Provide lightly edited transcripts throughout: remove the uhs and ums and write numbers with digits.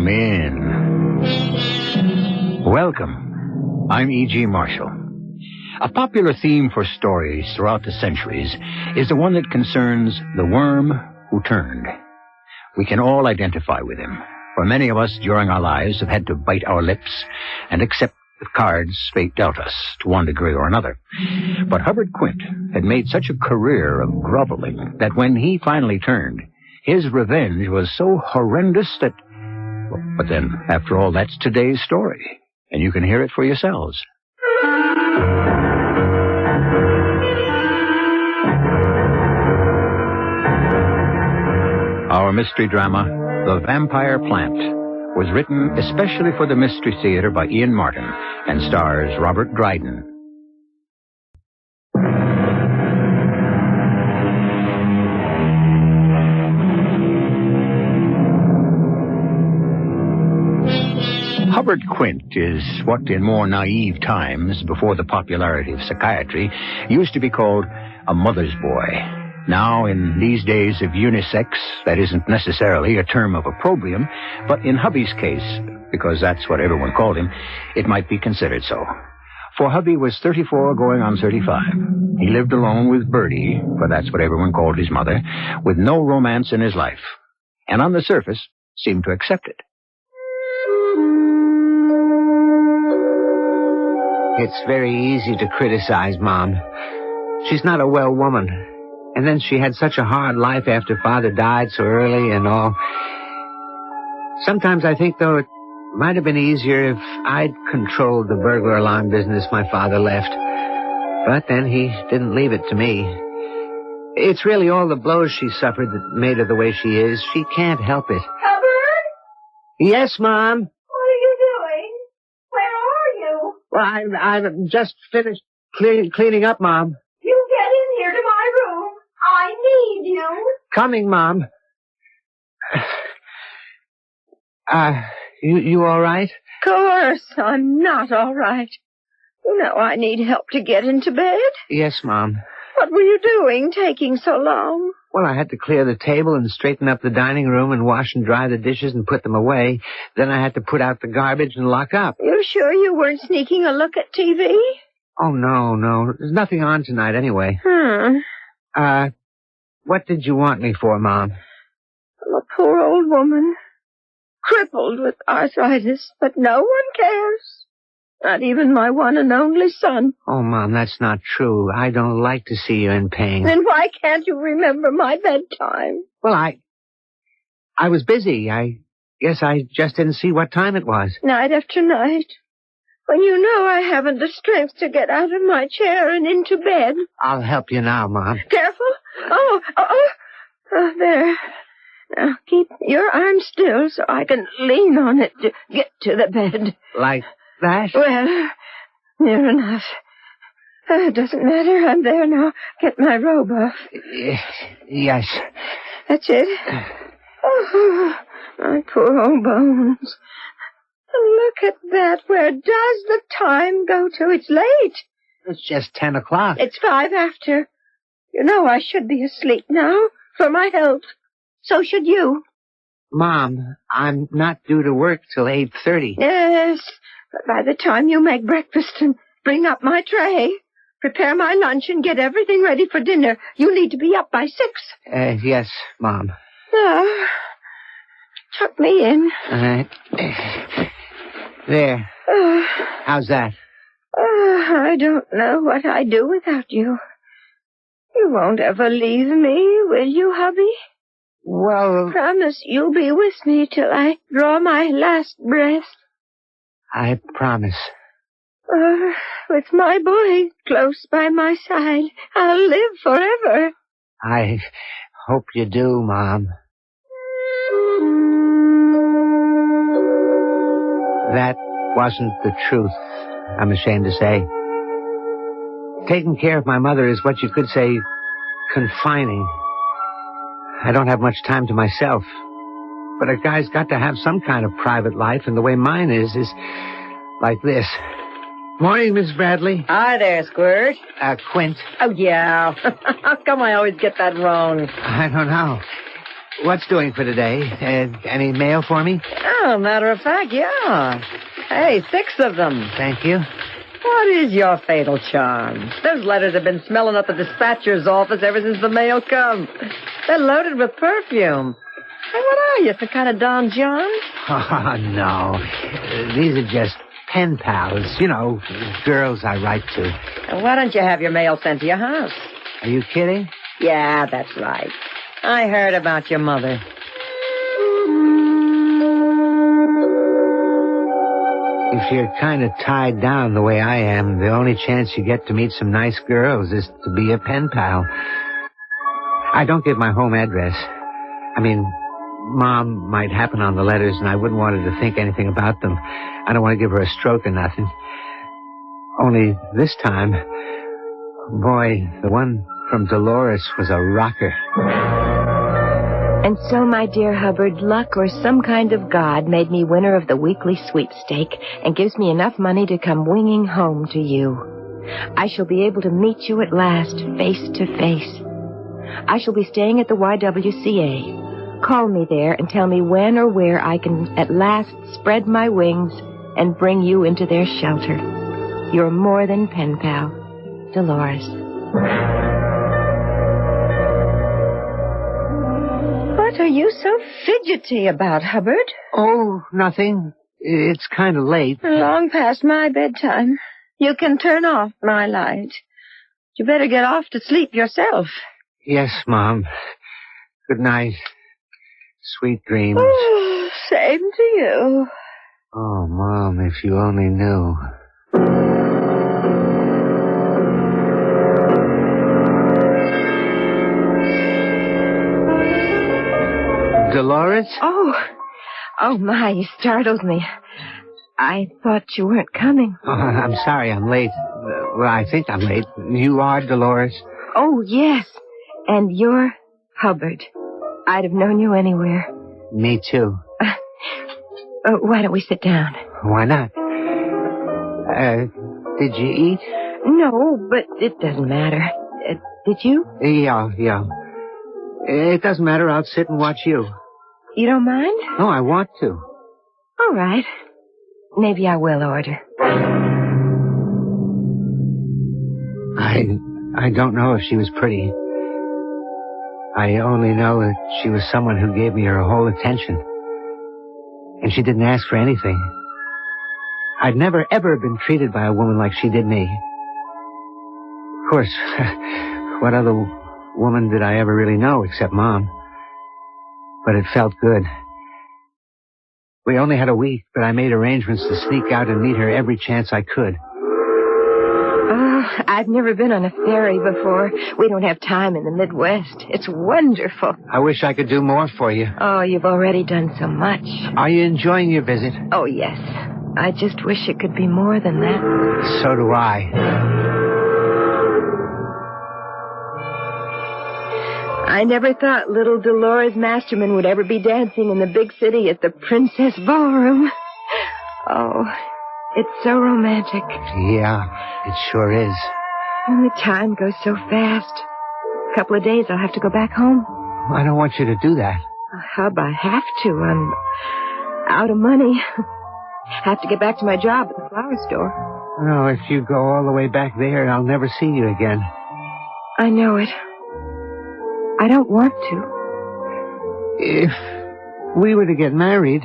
Come in. Welcome. I'm E.G. Marshall. A popular theme for stories throughout the centuries is the one that concerns the worm who turned. We can all identify with him, for many of us during our lives have had to bite our lips and accept the cards fate dealt us to one degree or another. But Hubbard Quint had made such a career of groveling that when he finally turned, his revenge was so horrendous that... But then, after all, that's today's story, and you can hear it for yourselves. Our mystery drama, The Vampire Plant, was written especially for the Mystery Theater by Ian Martin and stars Robert Dryden. Hubbard Quint is what in more naive times, before the popularity of psychiatry, used to be called a mother's boy. Now, in these days of unisex, that isn't necessarily a term of opprobrium, but in Hubby's case, because that's what everyone called him, it might be considered so. For Hubby was 34 going on 35. He lived alone with Birdie, for that's what everyone called his mother, with no romance in his life, and on the surface seemed to accept it. It's very easy to criticize Mom. She's not a well woman. And then she had such a hard life after Father died so early and all. Sometimes I think, though, it might have been easier if I'd controlled the burglar alarm business my father left. But then he didn't leave it to me. It's really all the blows she suffered that made her the way she is. She can't help it. Hubbard? Yes, Mom? What are you doing? Where are you? Well, I've just finished cleaning up, Mom. You get in here to my room. I need you. Coming, Mom. You all right? Of course, I'm not all right. You know I need help to get into bed. Yes, Mom. What were you doing, taking so long? Well, I had to clear the table and straighten up the dining room and wash and dry the dishes and put them away. Then I had to put out the garbage and lock up. You sure you weren't sneaking a look at TV? Oh, no. There's nothing on tonight anyway. What did you want me for, Mom? I'm a poor old woman, crippled with arthritis, but no one cares. Not even my one and only son. Oh, Mom, that's not true. I don't like to see you in pain. Then why can't you remember my bedtime? Well, I was busy. I guess I just didn't see what time it was. Night after night. When you know I haven't the strength to get out of my chair and into bed. I'll help you now, Mom. Careful. Oh, there. Now, keep your arm still so I can lean on it to get to the bed. Like that? Well, near enough. It doesn't matter. I'm there now. Get my robe off. Yes. That's it. Oh, my poor old bones. Look at that. Where does the time go to? It's late. It's just 10 o'clock. It's 5 after. You know I should be asleep now, for my health. So should you. Mom, I'm not due to work till 8:30. Yes, but by the time you make breakfast and bring up my tray, prepare my lunch and get everything ready for dinner, you need to be up by 6. Yes, Mom. Now, tuck me in. All right. There. How's that? I don't know what I'd do without you. You won't ever leave me, will you, hubby? Well... Promise you'll be with me till I draw my last breath. I promise. With my boy close by my side, I'll live forever. I hope you do, Mom. That wasn't the truth, I'm ashamed to say. Taking care of my mother is what you could say confining. I don't have much time to myself. But a guy's got to have some kind of private life, and the way mine is like this. Morning, Miss Bradley. Hi there, Squirt. Quint. Oh, yeah. How come I always get that wrong? I don't know. What's doing for today? Any mail for me? Oh, matter of fact, yeah. Hey, 6 of them. Thank you. What is your fatal charm? Those letters have been smelling up the dispatcher's office ever since the mail come. They're loaded with perfume. Hey, what are you, some kind of Don John? Oh, no. These are just pen pals. You know, girls I write to. And why don't you have your mail sent to your house? Are you kidding? Yeah, that's right. I heard about your mother. If you're kind of tied down the way I am, the only chance you get to meet some nice girls is to be a pen pal. I don't give my home address. I mean, Mom might happen on the letters, and I wouldn't want her to think anything about them. I don't want to give her a stroke or nothing. Only this time, boy, the one from Dolores was a rocker. And so, my dear Hubbard, luck or some kind of God made me winner of the weekly sweepstake and gives me enough money to come winging home to you. I shall be able to meet you at last, face to face. I shall be staying at the YWCA. Call me there and tell me when or where I can at last spread my wings and bring you into their shelter. Your more than pen pal, Dolores. What are you so fidgety about, Hubbard? Oh, nothing. It's kind of late. Long past my bedtime. You can turn off my light. You better get off to sleep yourself. Yes, Mom. Good night. Sweet dreams. Oh, same to you. Oh, Mom, if you only knew. Dolores? Oh, my, you startled me. I thought you weren't coming. Oh, I'm sorry I'm late. Well, I think I'm late. You are Dolores? Oh, yes. And you're Hubbard. I'd have known you anywhere. Me too. Why don't we sit down? Why not? Did you eat? No, but it doesn't matter. Did you? Yeah. It doesn't matter. I'll sit and watch you. You don't mind? No, I want to. All right. Maybe I will order. I don't know if she was pretty. I only know that she was someone who gave me her whole attention. And she didn't ask for anything. I'd never, ever been treated by a woman like she did me. Of course, what other woman did I ever really know except Mom? But it felt good. We only had a week, but I made arrangements to sneak out and meet her every chance I could. Oh, I've never been on a ferry before. We don't have time in the Midwest. It's wonderful. I wish I could do more for you. Oh, you've already done so much. Are you enjoying your visit? Oh, yes. I just wish it could be more than that. So do I. I never thought little Dolores Masterman would ever be dancing in the big city at the Princess Ballroom. Oh, it's so romantic. Yeah, it sure is. And the time goes so fast. A couple of days I'll have to go back home. I don't want you to do that. Hub, I have to. I'm out of money. Have to get back to my job at the flower store. No, if you go all the way back there, I'll never see you again. I know it. I don't want to. If we were to get married,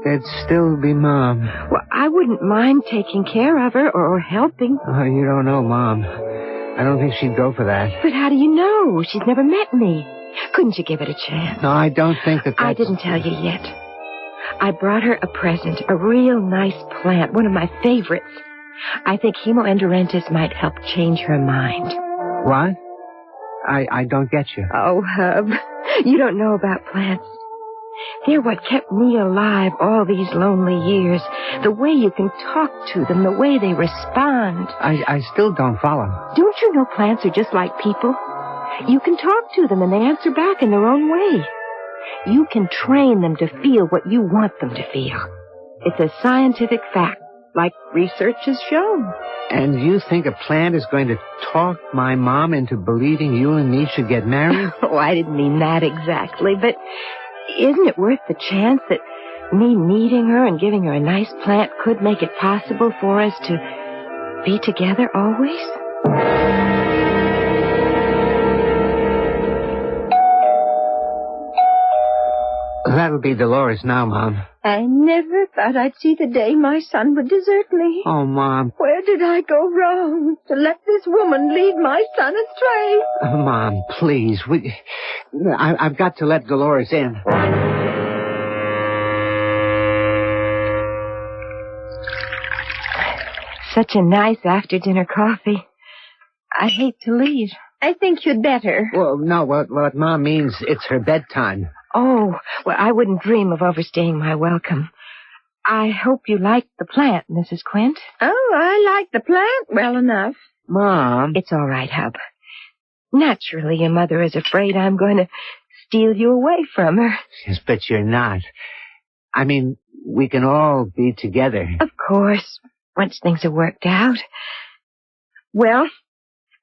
there'd still be Mom. Well, I wouldn't mind taking care of her or helping. Oh, you don't know Mom. I don't think she'd go for that. But how do you know? She's never met me. Couldn't you give it a chance? No, I don't think that that's... I didn't tell you yet. I brought her a present, a real nice plant, one of my favorites. I think Hemoendorhynchus might help change her mind. What? I don't get you. Oh, Hub, you don't know about plants. They're what kept me alive all these lonely years. The way you can talk to them, the way they respond. I still don't follow. Don't you know plants are just like people? You can talk to them and they answer back in their own way. You can train them to feel what you want them to feel. It's a scientific fact. like research has shown. And you think a plant is going to talk my mom into believing you and me should get married? Oh, I didn't mean that exactly, but isn't it worth the chance that me meeting her and giving her a nice plant could make it possible for us to be together always? That'll be Dolores now, Mom. I never thought I'd see the day my son would desert me. Oh, Mom. Where did I go wrong to let this woman lead my son astray? Mom, please. I've got to let Dolores in. Such a nice after-dinner coffee. I hate to leave. I think you'd better. Well, no, what Mom means, it's her bedtime. Oh, well, I wouldn't dream of overstaying my welcome. I hope you like the plant, Mrs. Quint. Oh, I like the plant well enough. Mom. It's all right, Hub. Naturally, your mother is afraid I'm going to steal you away from her. Yes, but you're not. I mean, we can all be together. Of course, once things are worked out. Well,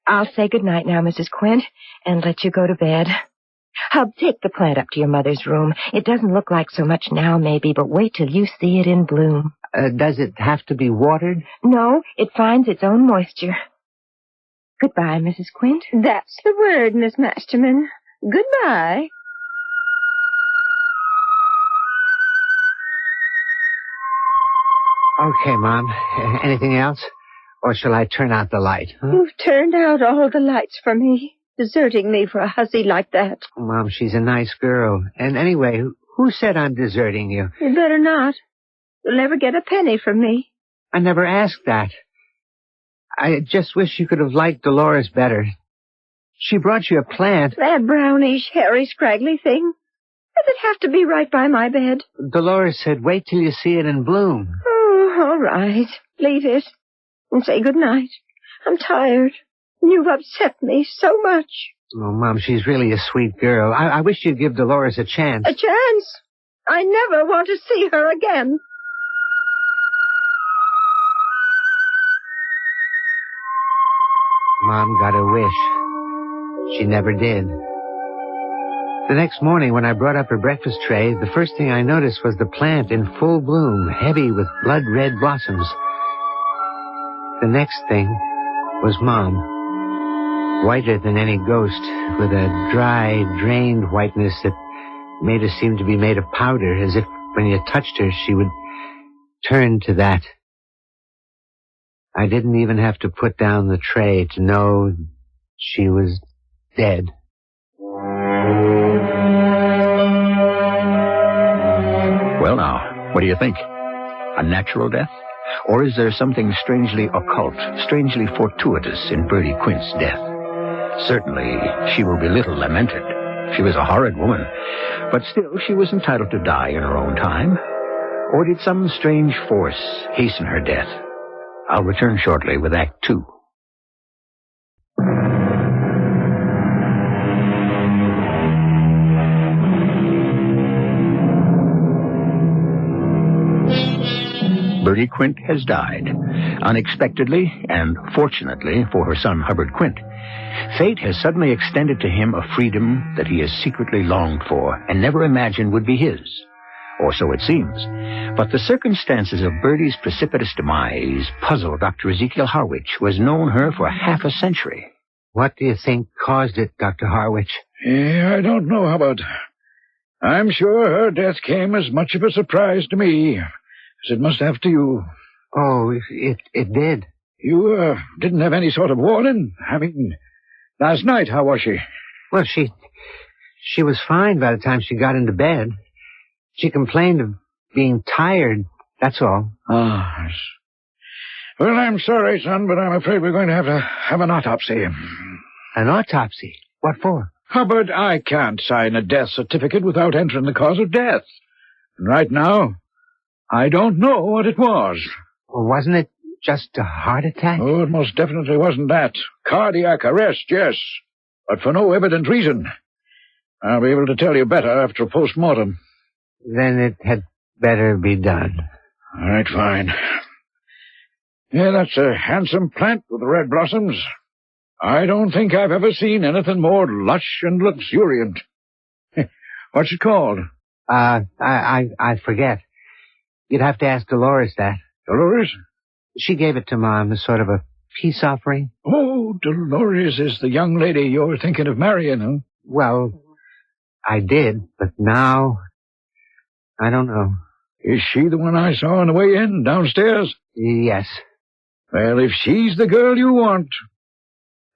I'll say goodnight now, Mrs. Quint, and let you go to bed. Hub, take the plant up to your mother's room. It doesn't look like so much now, maybe, but wait till you see it in bloom. Does it have to be watered? No, it finds its own moisture. Goodbye, Mrs. Quint. That's the word, Miss Masterman. Goodbye. Okay, Mom. Anything else? Or shall I turn out the light? Huh? You've turned out all the lights for me, deserting me for a hussy like that. Mom, she's a nice girl. And anyway, who said I'm deserting you? You'd better not. You'll never get a penny from me. I never asked that. I just wish you could have liked Dolores better. She brought you a plant. That brownish, hairy, scraggly thing. Does it have to be right by my bed? Dolores said, wait till you see it in bloom. Oh, all right. Leave it. And say good night. I'm tired. You've upset me so much. Oh, Mom, she's really a sweet girl. I wish you'd give Dolores a chance. A chance? I never want to see her again. Mom got her wish. She never did. The next morning, when I brought up her breakfast tray, the first thing I noticed was the plant in full bloom, heavy with blood-red blossoms. The next thing was Mom, whiter than any ghost, with a dry, drained whiteness that made her seem to be made of powder, as if when you touched her, she would turn to that. I didn't even have to put down the tray to know she was dead. Well, now, what do you think? A natural death? Or is there something strangely occult, strangely fortuitous in Bertie Quint's death? Certainly, she will be little lamented. She was a horrid woman, but still she was entitled to die in her own time. Or did some strange force hasten her death? I'll return shortly with Act 2. Bertie Quint has died, unexpectedly and fortunately for her son Hubbard Quint. Fate has suddenly extended to him a freedom that he has secretly longed for and never imagined would be his. Or so it seems. But the circumstances of Bertie's precipitous demise puzzle Dr. Ezekiel Harwich, who has known her for half a century. What do you think caused it, Dr. Harwich? I don't know, Hubbard. I'm sure her death came as much of a surprise to me as it must have to you. Oh, it did. You didn't have any sort of warning? I mean, last night, how was she? Well, she was fine by the time she got into bed. She complained of being tired, that's all. Ah, yes. Well, I'm sorry, son, but I'm afraid we're going to have an autopsy. An autopsy? What for? Hubbard, I can't sign a death certificate without entering the cause of death. And right now, I don't know what it was. Well, wasn't it just a heart attack? Oh, it most definitely wasn't that. Cardiac arrest, yes, but for no evident reason. I'll be able to tell you better after a post-mortem. Then it had better be done. All right, fine. Yeah, that's a handsome plant with red blossoms. I don't think I've ever seen anything more lush and luxuriant. What's it called? I forget. You'd have to ask Dolores that. Dolores? She gave it to Mom as sort of a peace offering. Oh, Dolores is the young lady you're thinking of marrying, huh? Well, I did, but now, I don't know. Is she the one I saw on the way in, downstairs? Yes. Well, if she's the girl you want,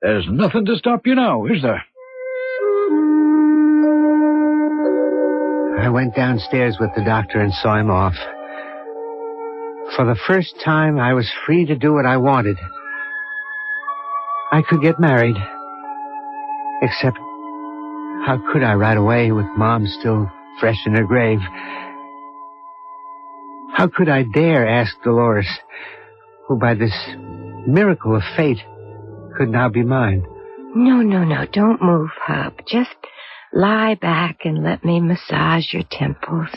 there's nothing to stop you now, is there? I went downstairs with the doctor and saw him off. For the first time, I was free to do what I wanted. I could get married. Except, how could I right away with Mom still fresh in her grave? How could I dare ask Dolores, who by this miracle of fate could now be mine? No, don't move, Hub. Just lie back and let me massage your temples.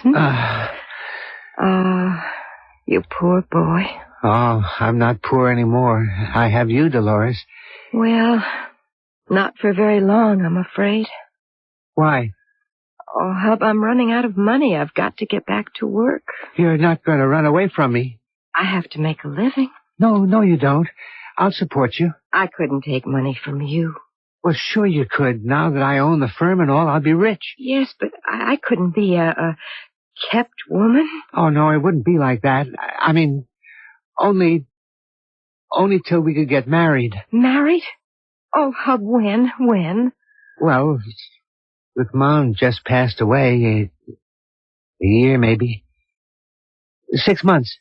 You poor boy. Oh, I'm not poor anymore. I have you, Dolores. Well, not for very long, I'm afraid. Why? Oh, Hub, I'm running out of money. I've got to get back to work. You're not going to run away from me. I have to make a living. No, you don't. I'll support you. I couldn't take money from you. Well, sure you could. Now that I own the firm and all, I'll be rich. Yes, but I couldn't be a kept woman. Oh, no, it wouldn't be like that. I mean, only till we could get married. Married? Oh, Hub, when? Well, with Mom just passed away, a year maybe. 6 months.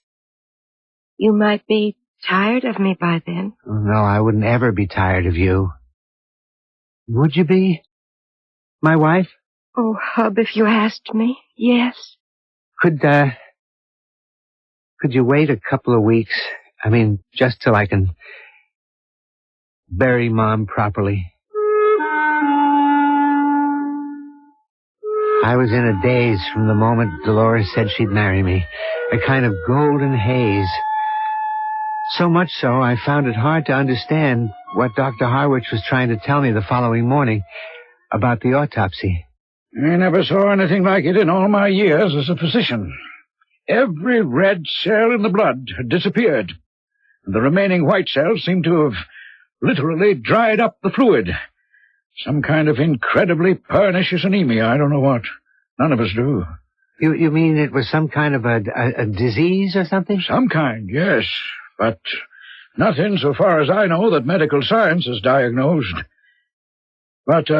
You might be tired of me by then. Oh, no, I wouldn't ever be tired of you. Would you be my wife? Oh, Hub, if you asked me, yes. Could you wait a couple of weeks? I mean, just till I can bury Mom properly. I was in a daze from the moment Dolores said she'd marry me. A kind of golden haze. So much so, I found it hard to understand what Dr. Harwich was trying to tell me the following morning about the autopsy. I never saw anything like it in all my years as a physician. Every red cell in the blood had disappeared, and the remaining white cells seemed to have literally dried up the fluid. Some kind of incredibly pernicious anemia, I don't know what. None of us do. You mean it was some kind of a disease or something? Some kind, yes. But nothing, so far as I know, that medical science has diagnosed. But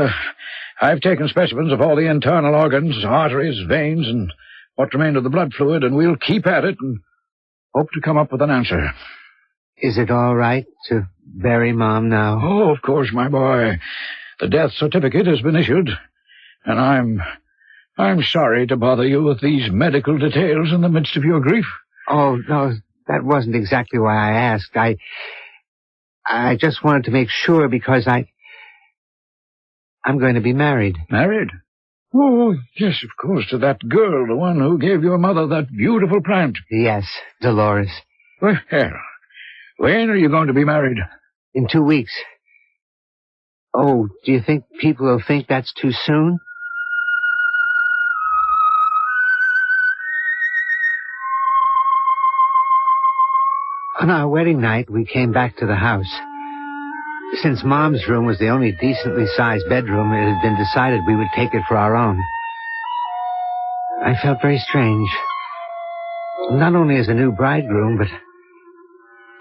I've taken specimens of all the internal organs, arteries, veins, and what remained of the blood fluid, and we'll keep at it and hope to come up with an answer. Is it all right to bury Mom now? Oh, of course, my boy. The death certificate has been issued, and I'm sorry to bother you with these medical details in the midst of your grief. Oh, no, that wasn't exactly why I asked. I just wanted to make sure because I'm going to be married. Married? Oh, yes, of course, to that girl, the one who gave your mother that beautiful plant. Yes, Dolores. Well, when are you going to be married? In 2 weeks. Oh, do you think people will think that's too soon? On our wedding night, we came back to the house. Since Mom's room was the only decently sized bedroom, it had been decided we would take it for our own. I felt very strange. Not only as a new bridegroom, but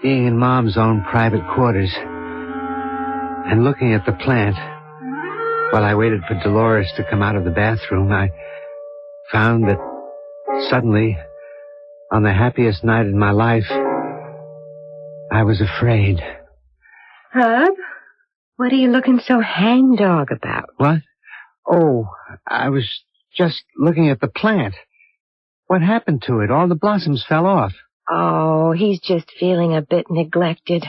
being in Mom's own private quarters and looking at the plant. While I waited for Dolores to come out of the bathroom, I found that suddenly, on the happiest night in my life, I was afraid. Hub, what are you looking so hangdog about? What? Oh, I was just looking at the plant. What happened to it? All the blossoms fell off. Oh, he's just feeling a bit neglected.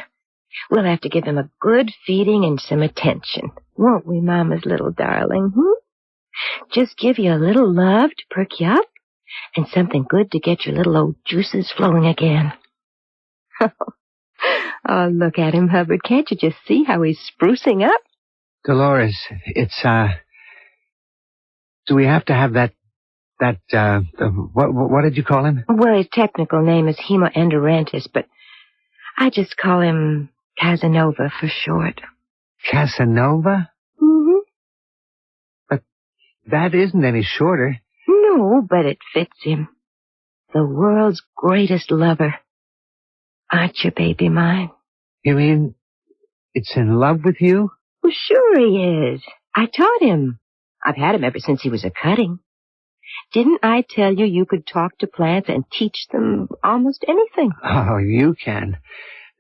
We'll have to give him a good feeding and some attention. Won't we, Mama's little darling? Just give you a little love to perk you up and something good to get your little old juices flowing again. Oh, look at him, Hubbard. Can't you just see how he's sprucing up? Dolores, it's, do we have to have what did you call him? Well, his technical name is Hema Endorantis, but I just call him Casanova for short. Casanova? Mm-hmm. But that isn't any shorter. No, but it fits him. The world's greatest lover. Aren't you, baby mine? You mean it's in love with you? Well, sure he is. I taught him. I've had him ever since he was a cutting. Didn't I tell you you could talk to plants and teach them almost anything? Oh, you can.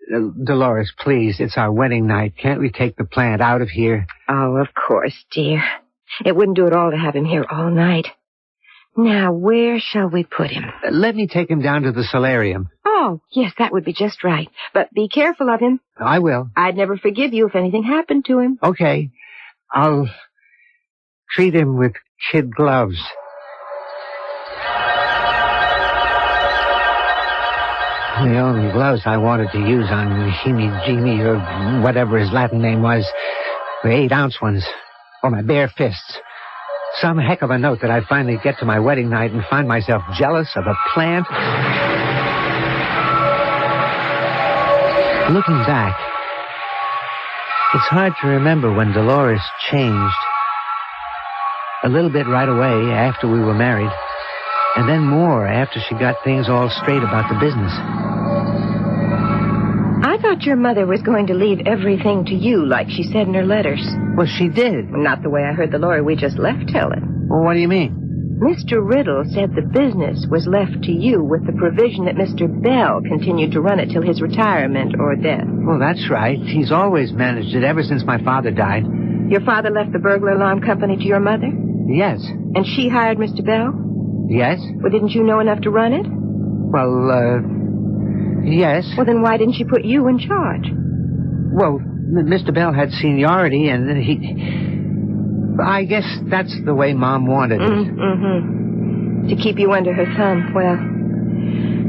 Dolores, please, it's our wedding night. Can't we take the plant out of here? Oh, of course, dear. It wouldn't do at all to have him here all night. Now, where shall we put him? Let me take him down to the solarium. Oh, yes, that would be just right. But be careful of him. I will. I'd never forgive you if anything happened to him. Okay. I'll treat him with kid gloves. The only gloves I wanted to use on Jimmy, or whatever his Latin name was, were 8-ounce ones, or my bare fists. Some heck of a note that I'd finally get to my wedding night and find myself jealous of a plant. Looking back, it's hard to remember when Dolores changed. A little bit right away after we were married, and then more after she got things all straight about the business. I thought your mother was going to leave everything to you, like she said in her letters. Well, she did. Not the way I heard the lawyer we just left tell it. Well, what do you mean? Mr. Riddle said the business was left to you with the provision that Mr. Bell continued to run it till his retirement or death. Well, that's right. He's always managed it ever since my father died. Your father left the burglar alarm company to your mother? Yes. And she hired Mr. Bell? Yes. Well, didn't you know enough to run it? Well, yes. Well, then why didn't she put you in charge? Well, Mr. Bell had seniority, and he... I guess that's the way Mom wanted it. Mm-hmm. To keep you under her thumb. Well,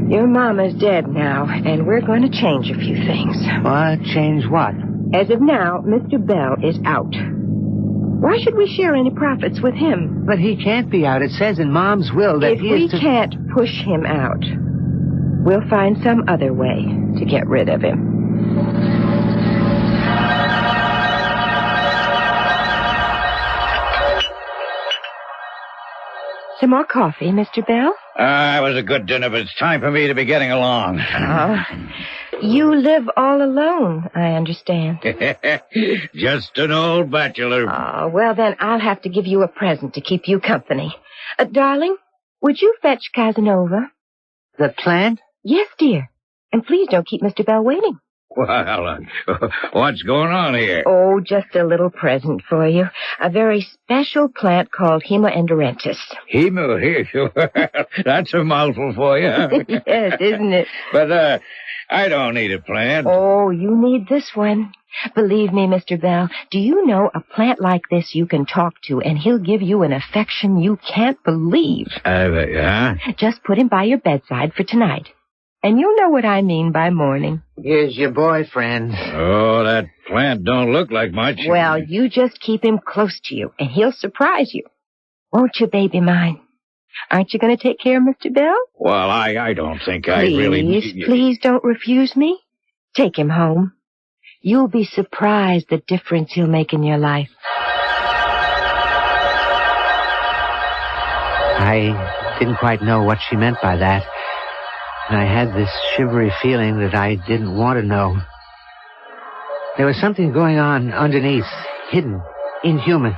your Mama's dead now, and we're going to change a few things. What? Change what? As of now, Mr. Bell is out. Why should we share any profits with him? But he can't be out. It says in Mom's will that if we can't push him out, we'll find some other way to get rid of him. Some more coffee, Mr. Bell? It was a good dinner, but it's time for me to be getting along. Oh, you live all alone, I understand. Just an old bachelor. Oh, well, then I'll have to give you a present to keep you company. Darling, would you fetch Casanova? The plant? Yes, dear. And please don't keep Mr. Bell waiting. Well, what's going on here? Oh, just a little present for you. A very special plant called Hema Endorantis. Hema? That's a mouthful for you. Yes, isn't it? But, I don't need a plant. Oh, you need this one. Believe me, Mr. Bell, do you know a plant like this you can talk to, and he'll give you an affection you can't believe. Huh? Just put him by your bedside for tonight. And you'll know what I mean by morning. Here's your boyfriend. Oh, that plant don't look like much. Well, you just keep him close to you, and he'll surprise you. Won't you, baby mine? Aren't you going to take care of Mr. Bell? Well, I don't think I really... Please don't refuse me. Take him home. You'll be surprised the difference he'll make in your life. I didn't quite know what she meant by that. And I had this shivery feeling that I didn't want to know. There was something going on underneath, hidden, inhuman.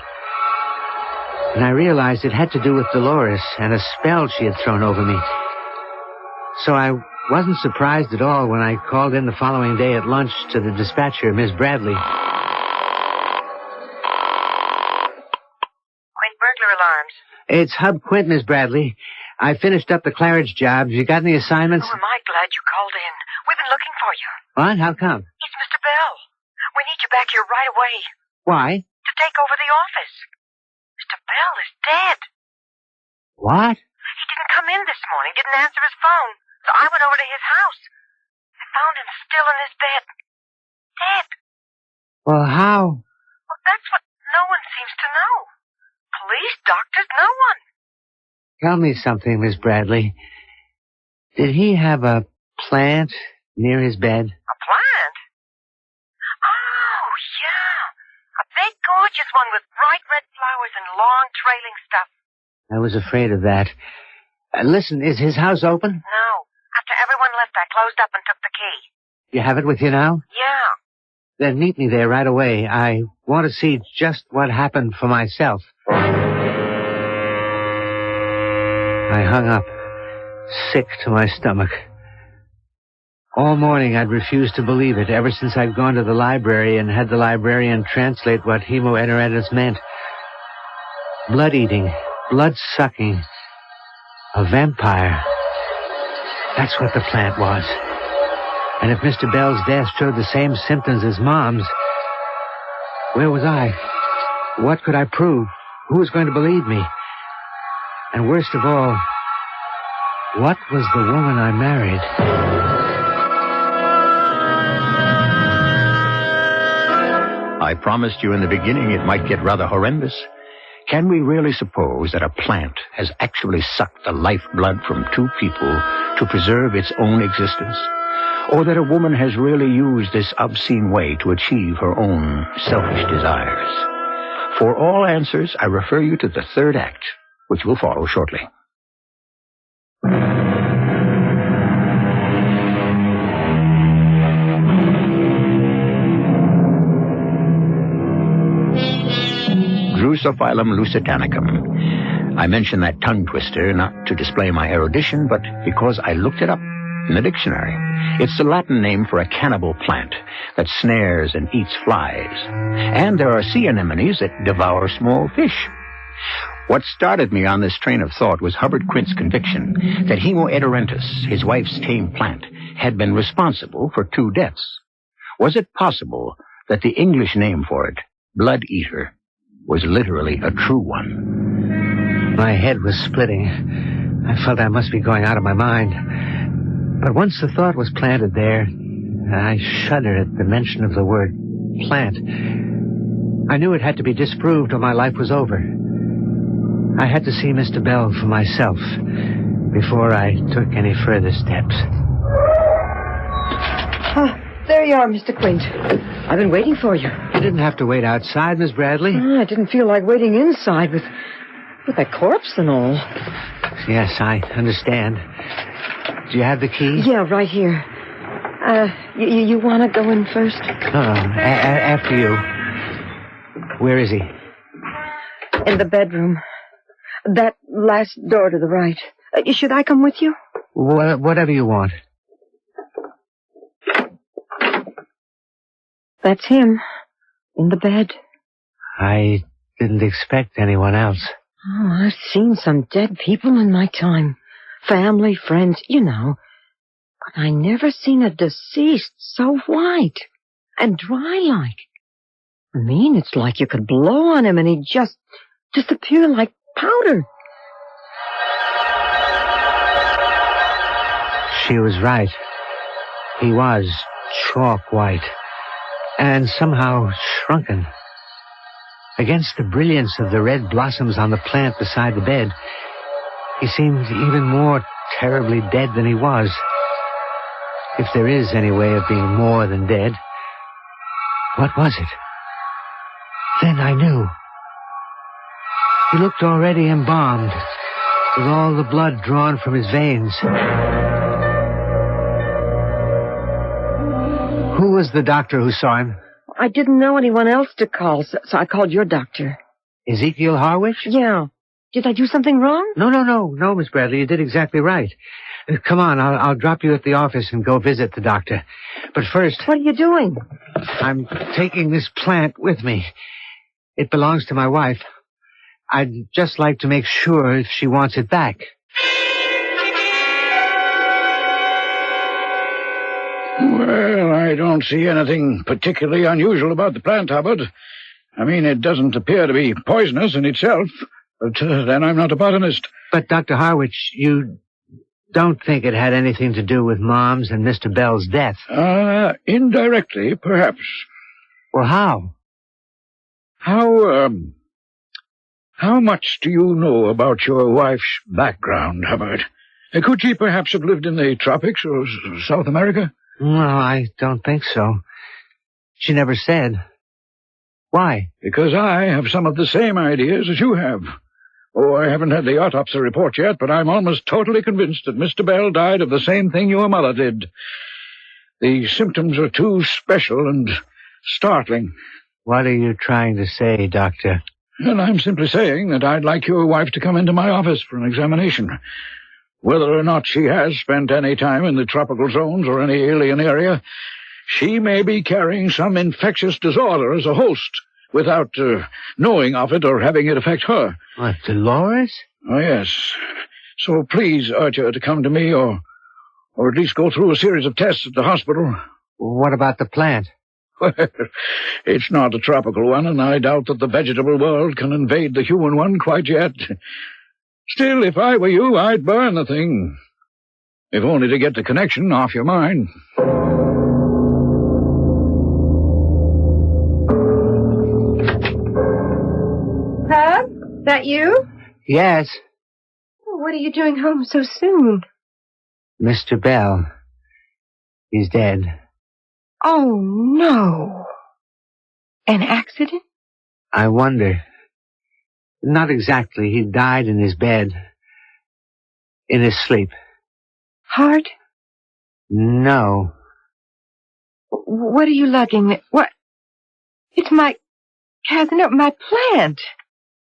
And I realized it had to do with Dolores and a spell she had thrown over me. So I wasn't surprised at all when I called in the following day at lunch to the dispatcher, Miss Bradley. Quint Burglar Alarms. It's Hub Quint, Miss Bradley. I finished up the Claridge job. You got any assignments? Oh, am I glad you called in. We've been looking for you. What? How come? It's Mr. Bell. We need you back here right away Why? to take over the office. Mr. Bell is dead. What? He didn't come in this morning, didn't answer his phone. So I went over to his house. I found him still in his bed. dead. Well, how? Well, that's what no one seems to know. Police, doctors, no one. Tell me something, Miss Bradley. Did he have a plant near his bed? A plant? Oh, yeah. A big, gorgeous one with bright red flowers and long, trailing stuff. I was afraid of that. Listen, is his house open? No. After everyone left, I closed up and took the key. You have it with you now? Yeah. Then meet me there right away. I want to see just what happened for myself. I hung up, sick to my stomach. All morning I'd refused to believe it, ever since I'd gone to the library and had the librarian translate what hemoenteritis meant. Blood-eating, blood-sucking, a vampire. That's what the plant was. And if Mr. Bell's death showed the same symptoms as Mom's, where was I? What could I prove? Who was going to believe me? And worst of all, what was the woman I married? I promised you in the beginning it might get rather horrendous. Can we really suppose that a plant has actually sucked the lifeblood from two people to preserve its own existence? Or that a woman has really used this obscene way to achieve her own selfish desires? For all answers, I refer you to the third act, which will follow shortly. Drosophilum lusitanicum. I mention that tongue twister not to display my erudition, but because I looked it up in the dictionary. It's the Latin name for a cannibal plant that snares and eats flies. And there are sea anemones that devour small fish. What started me on this train of thought was Hubbard Quint's conviction that Hemoenteritis, his wife's tame plant, had been responsible for 2 deaths. Was it possible that the English name for it, blood eater, was literally a true one? My head was splitting. I felt I must be going out of my mind. But once the thought was planted there, I shuddered at the mention of the word plant. I knew it had to be disproved or my life was over. I had to see Mr. Bell for myself before I took any further steps. There you are, Mr. Quint. I've been waiting for you. You didn't have to wait outside, Miss Bradley. I didn't feel like waiting inside with that corpse and all. Yes, I understand. Do you have the key? Yeah, right here. You want to go in first? After you. Where is he? In the bedroom. That last door to the right. Should I come with you? Whatever you want. That's him. In the bed. I didn't expect anyone else. Oh, I've seen some dead people in my time. Family, friends, you know. But I never seen a deceased so white and dry-like. I mean, it's like you could blow on him and he'd just disappear like powder. She was right. He was chalk white. And somehow shrunken. Against the brilliance of the red blossoms on the plant beside the bed, he seemed even more terribly dead than he was. If there is any way of being more than dead. What was it? Then I knew. He looked already embalmed, with all the blood drawn from his veins. Who was the doctor who saw him? I didn't know anyone else to call, so I called your doctor. Ezekiel Harwich? Yeah. Did I do something wrong? No, Miss Bradley. You did exactly right. Come on, I'll drop you at the office and go visit the doctor. But first... What are you doing? I'm taking this plant with me. It belongs to my wife. I'd just like to make sure if she wants it back. Well, I don't see anything particularly unusual about the plant, Hubbard. I mean, it doesn't appear to be poisonous in itself, but then I'm not a botanist. But, Dr. Harwich, you don't think it had anything to do with Mom's and Mr. Bell's death. Indirectly, perhaps. Well, how? How much do you know about your wife's background, Hubbard? Could she perhaps have lived in the tropics or South America? No, I don't think so. She never said. Why? Because I have some of the same ideas as you have. Oh, I haven't had the autopsy report yet, but I'm almost totally convinced that Mr. Bell died of the same thing your mother did. The symptoms are too special and startling. What are you trying to say, Doctor? And I'm simply saying that I'd like your wife to come into my office for an examination. Whether or not she has spent any time in the tropical zones or any alien area, she may be carrying some infectious disorder as a host without knowing of it or having it affect her. What, Dolores? Oh, yes. So please urge her to come to me or at least go through a series of tests at the hospital. What about the plant? Well, it's not a tropical one, and I doubt that the vegetable world can invade the human one quite yet. Still, if I were you, I'd burn the thing. If only to get the connection off your mind. Hub? That you? Yes. What are you doing home so soon? Mr. Bell. He's dead. Oh, no. An accident? I wonder. Not exactly. He died in his bed. In his sleep. Heart? No. What are you lugging? What? It's my cabinet, my plant.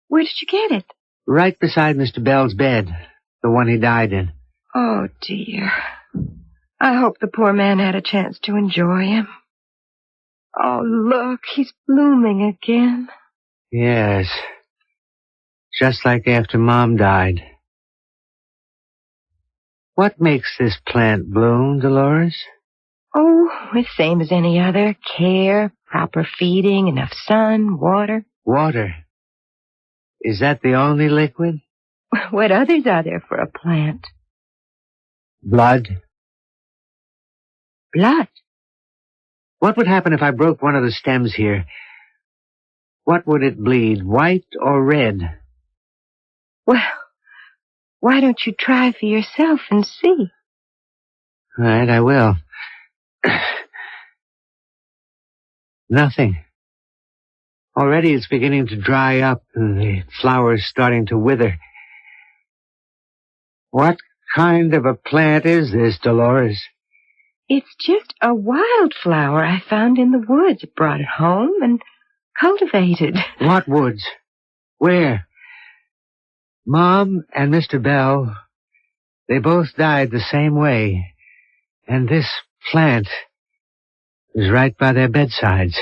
Where did you get it? Right beside Mr. Bell's bed. The one he died in. Oh, dear. I hope the poor man had a chance to enjoy him. Oh, look, he's blooming again. Yes. Just like after Mom died. What makes this plant bloom, Dolores? Oh, the same as any other. Care, proper feeding, enough sun, water. Water. Is that the only liquid? What others are there for a plant? Blood. Blood. What would happen if I broke one of the stems here? What would it bleed, white or red? Well, why don't you try for yourself and see? All right, I will. Nothing. Already it's beginning to dry up and the flowers starting to wither. What kind of a plant is this, Dolores? It's just a wildflower I found in the woods. Brought it home and cultivated. What woods? Where? Mom and Mr. Bell, they both died the same way. And this plant is right by their bedsides.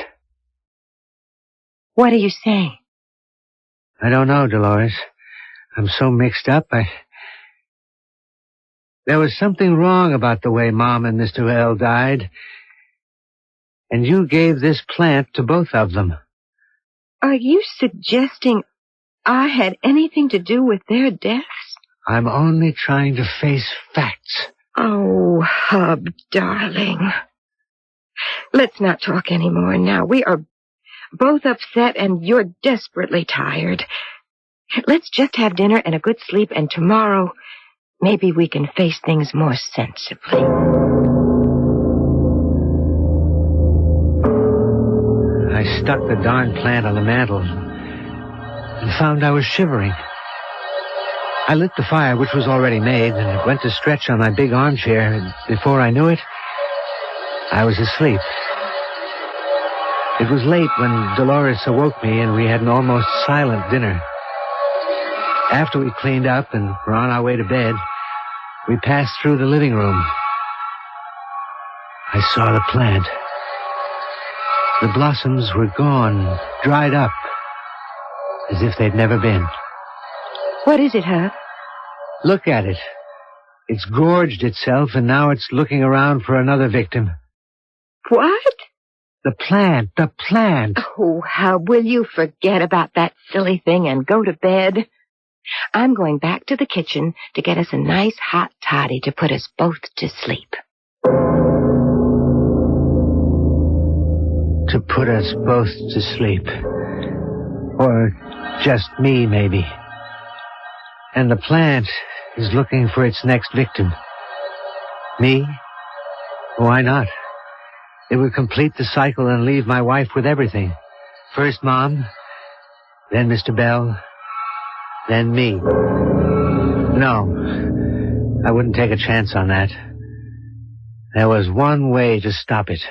What are you saying? I don't know, Dolores. I'm so mixed up. There was something wrong about the way Mom and Mr. Bell died. And you gave this plant to both of them. Are you suggesting I had anything to do with their deaths? I'm only trying to face facts. Oh, Hub, darling. Let's not talk anymore now. We are both upset and you're desperately tired. Let's just have dinner and a good sleep, and tomorrow maybe we can face things more sensibly. I stuck the darn plant on the mantel and found I was shivering. I lit the fire, which was already made, and went to stretch on my big armchair, and before I knew it, I was asleep. It was late when Dolores awoke me, and we had an almost silent dinner. After we cleaned up and were on our way to bed, we passed through the living room. I saw the plant. The blossoms were gone, dried up, as if they'd never been. What is it, Hub? Look at it. It's gorged itself, and now it's looking around for another victim. What? The plant. Oh, Hub, will you forget about that silly thing and go to bed? I'm going back to the kitchen to get us a nice hot toddy to put us both to sleep. To put us both to sleep. Or just me, maybe. And the plant is looking for its next victim. Me? Why not? It would complete the cycle and leave my wife with everything. First Mom, then Mr. Bell, then me. No, I wouldn't take a chance on that. There was one way to stop it.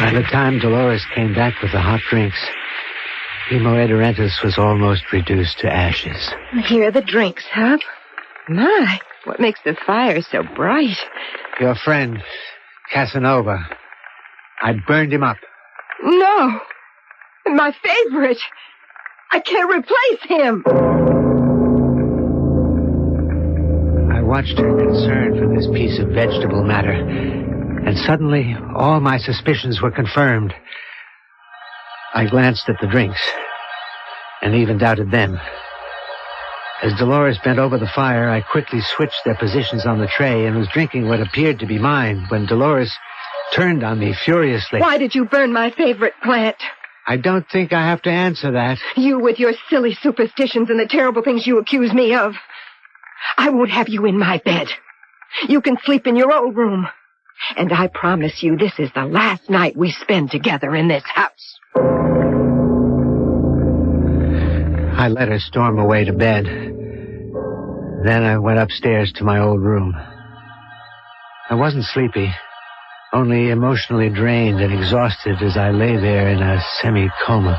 By the time Dolores came back with the hot drinks, Emo de Rentis was almost reduced to ashes. Here are the drinks, Hub. My, what makes the fire so bright? Your friend, Casanova. I burned him up. No! My favorite! I can't replace him! I watched her concern for this piece of vegetable matter, and suddenly all my suspicions were confirmed. I glanced at the drinks, and even doubted them. As Dolores bent over the fire, I quickly switched their positions on the tray and was drinking what appeared to be mine when Dolores turned on me furiously. Why did you burn my favorite plant? I don't think I have to answer that. You with your silly superstitions and the terrible things you accuse me of. I won't have you in my bed. You can sleep in your old room. And I promise you this is the last night we spend together in this house. I let her storm away to bed. Then I went upstairs to my old room. I wasn't sleepy, only emotionally drained and exhausted as I lay there in a semi-coma.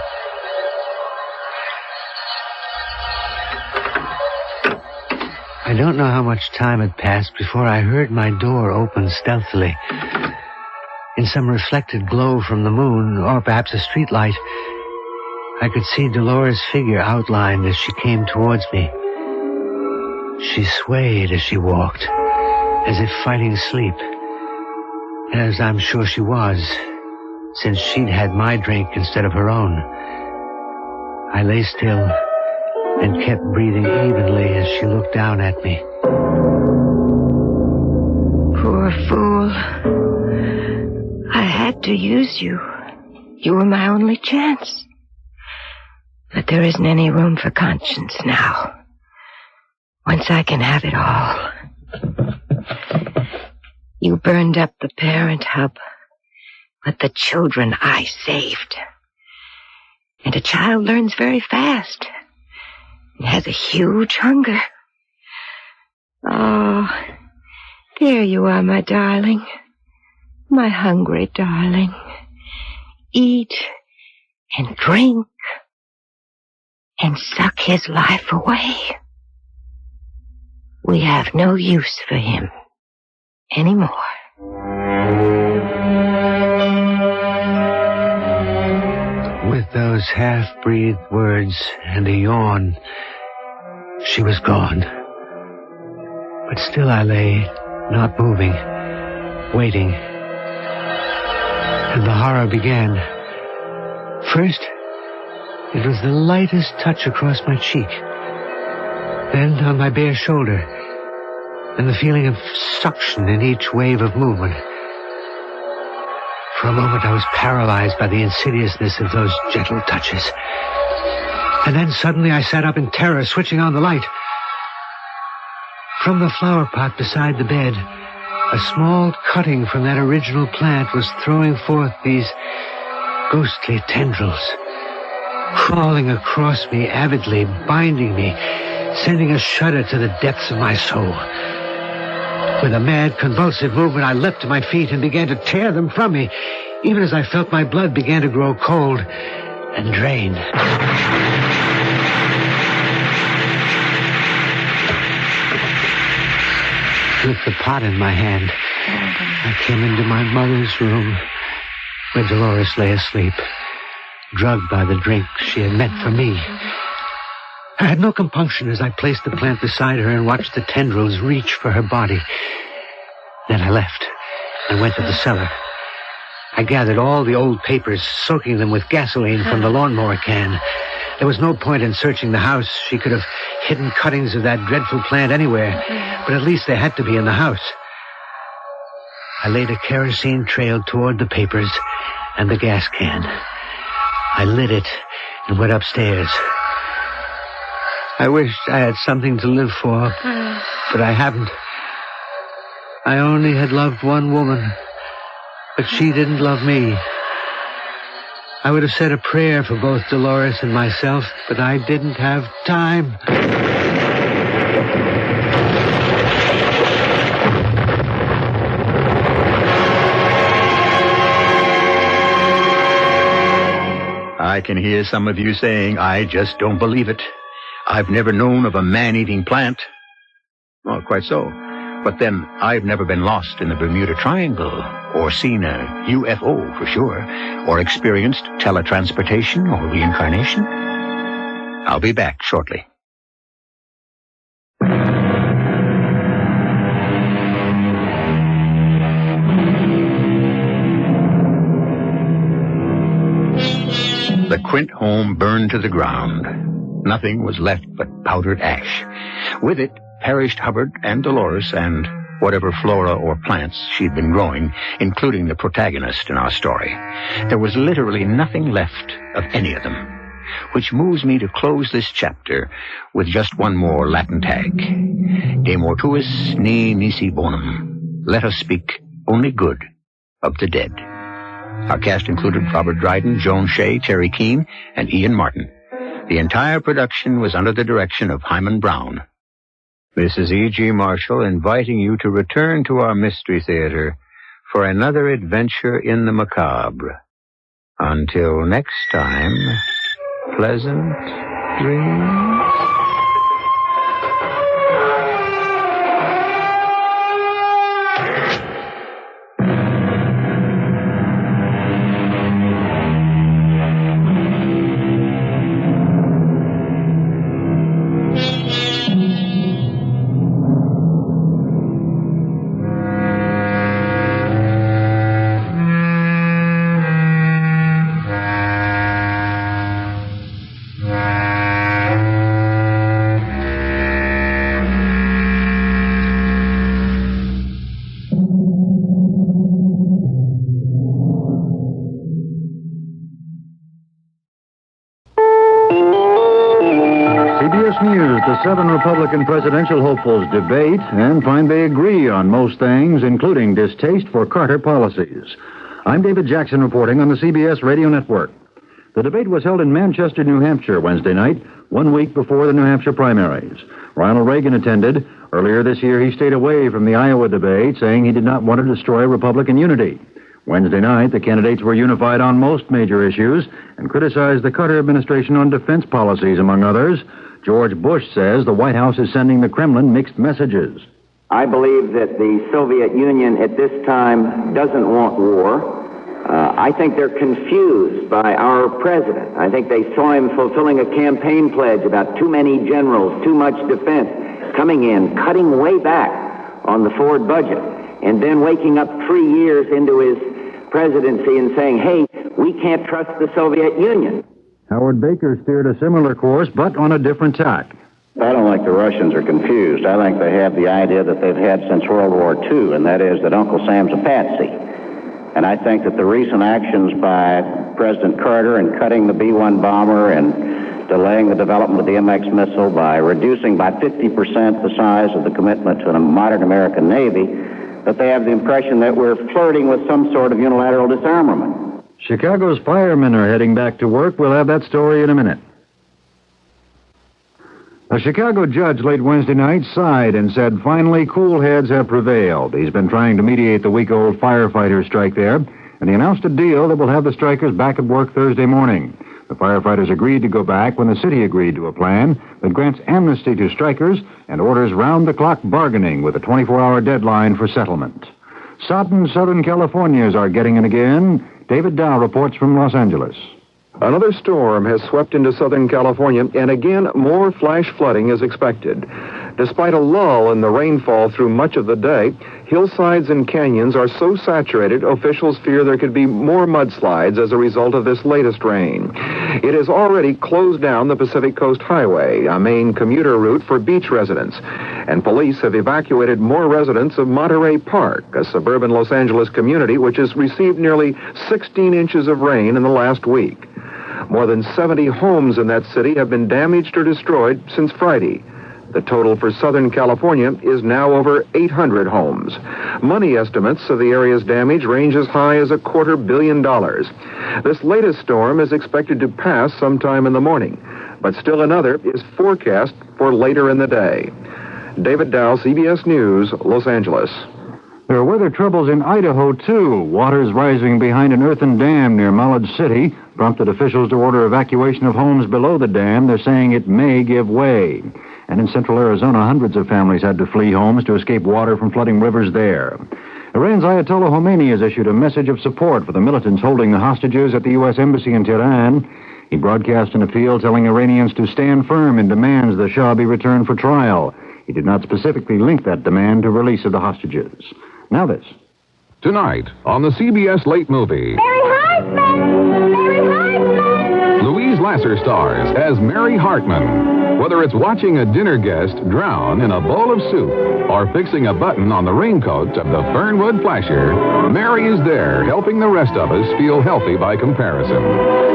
I don't know how much time had passed before I heard my door open stealthily. In some reflected glow from the moon, or perhaps a streetlight, I could see Dolores' figure outlined as she came towards me. She swayed as she walked, as if fighting sleep. As I'm sure she was, since she'd had my drink instead of her own. I lay still and kept breathing evenly as she looked down at me. Poor fool. I had to use you. You were my only chance. But there isn't any room for conscience now. Once I can have it all. You burned up the parent hub, but the children I saved. And a child learns very fast and has a huge hunger. Oh, there you are, my darling. My hungry darling. Eat and drink and suck his life away. We have no use for him anymore. With those half-breathed words and a yawn, she was gone. But still I lay, not moving, waiting. And the horror began. First, it was the lightest touch across my cheek. Then on my bare shoulder, and the feeling of suction in each wave of movement. For a moment I was paralyzed by the insidiousness of those gentle touches. And then suddenly I sat up in terror, switching on the light. From the flower pot beside the bed, a small cutting from that original plant was throwing forth these ghostly tendrils, crawling across me avidly, binding me, sending a shudder to the depths of my soul. With a mad, convulsive movement, I leapt to my feet and began to tear them from me, even as I felt my blood began to grow cold and drain. With the pot in my hand, I came into my mother's room, where Dolores lay asleep, drugged by the drink she had meant for me. I had no compunction as I placed the plant beside her and watched the tendrils reach for her body. Then I left and went to the cellar. I I gathered all the old papers, soaking them with gasoline from the lawnmower can. There was no point in searching the house. She could have hidden cuttings of that dreadful plant anywhere, but at least they had to be in the house. I laid a kerosene trail toward the papers and the gas can. I lit it and went upstairs. I wished I had something to live for, but I haven't. I only had loved one woman, but she didn't love me. I would have said a prayer for both Dolores and myself, but I didn't have time. I can hear some of you saying, I just don't believe it. I've never known of a man-eating plant. Well, quite so. But then, I've never been lost in the Bermuda Triangle, or seen a UFO for sure, or experienced teletransportation or reincarnation. I'll be back shortly. The Quint home burned to the ground. Nothing was left but powdered ash. With it perished Hubbard and Dolores and whatever flora or plants she'd been growing, including the protagonist in our story. There was literally nothing left of any of them, which moves me to close this chapter with just one more Latin tag. De mortuis ne nisi bonum. Let us speak only good of the dead. Our cast included Robert Dryden, Joan Shea, Terry Keane, and Ian Martin. The entire production was under the direction of Hyman Brown. This is E.G. Marshall inviting you to return to our Mystery Theater for another adventure in the macabre. Until next time, pleasant dreams. The 7 Republican presidential hopefuls debate and find they agree on most things, including distaste for Carter policies. I'm David Jackson reporting on the CBS Radio Network. The debate was held in Manchester, New Hampshire, Wednesday night, 1 week before the New Hampshire primaries. Ronald Reagan attended. Earlier this year, he stayed away from the Iowa debate, saying he did not want to destroy Republican unity. Wednesday night, the candidates were unified on most major issues and criticized the Carter administration on defense policies, among others. George Bush says the White House is sending the Kremlin mixed messages. I believe that the Soviet Union at this time doesn't want war. I think they're confused by our president. I think they saw him fulfilling a campaign pledge about too many generals, too much defense, coming in, cutting way back on the Ford budget, and then waking up 3 years into his presidency and saying, hey, we can't trust the Soviet Union. Howard Baker steered a similar course, but on a different tack. I don't think the Russians are confused. I think they have the idea that they've had since World War II, and that is that Uncle Sam's a patsy. And I think that the recent actions by President Carter in cutting the B-1 bomber and delaying the development of the MX missile by reducing by 50% the size of the commitment to a modern American Navy, that they have the impression that we're flirting with some sort of unilateral disarmament. Chicago's firemen are heading back to work. We'll have that story in a minute. A Chicago judge late Wednesday night sighed and said finally cool heads have prevailed. He's been trying to mediate the week-old firefighter strike there, and he announced a deal that will have the strikers back at work Thursday morning. The firefighters agreed to go back when the city agreed to a plan that grants amnesty to strikers and orders round-the-clock bargaining with a 24-hour deadline for settlement. Sodden Southern Californians are getting in again. David Dow reports from Los Angeles. Another storm has swept into Southern California, and again, more flash flooding is expected. Despite a lull in the rainfall through much of the day, hillsides and canyons are so saturated, officials fear there could be more mudslides as a result of this latest rain. It has already closed down the Pacific Coast Highway, a main commuter route for beach residents, and police have evacuated more residents of Monterey Park, a suburban Los Angeles community which has received nearly 16 inches of rain in the last week. More than 70 homes in that city have been damaged or destroyed since Friday. The total for Southern California is now over 800 homes. Money estimates of the area's damage range as high as $250 million. This latest storm is expected to pass sometime in the morning, but still another is forecast for later in the day. David Dow, CBS News, Los Angeles. There are weather troubles in Idaho, too. Waters rising behind an earthen dam near Mullard City prompted officials to order evacuation of homes below the dam. They're saying it may give way. And in central Arizona, hundreds of families had to flee homes to escape water from flooding rivers there. Iran's Ayatollah Khomeini has issued a message of support for the militants holding the hostages at the U.S. Embassy in Tehran. He broadcast an appeal telling Iranians to stand firm in demands the Shah be returned for trial. He did not specifically link that demand to release of the hostages. Now this. Tonight on the CBS Late Movie. Mary Hartman! Mary Hartman! Louise Lasser stars as Mary Hartman. Whether it's watching a dinner guest drown in a bowl of soup or fixing a button on the raincoat of the Fernwood Flasher, Mary is there helping the rest of us feel healthy by comparison.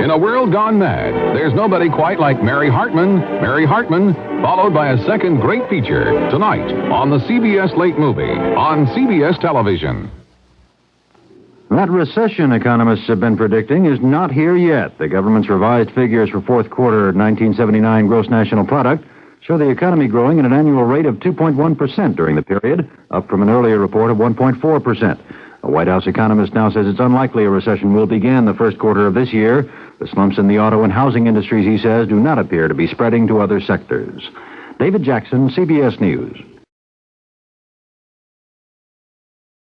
In a world gone mad, there's nobody quite like Mary Hartman. Mary Hartman, followed by a second great feature tonight on the CBS Late Movie on CBS Television. That recession economists have been predicting is not here yet. The government's revised figures for fourth quarter 1979 gross national product show the economy growing at an annual rate of 2.1% during the period, up from an earlier report of 1.4%. A White House economist now says it's unlikely a recession will begin the first quarter of this year. The slumps in the auto and housing industries, he says, do not appear to be spreading to other sectors. David Jackson, CBS News.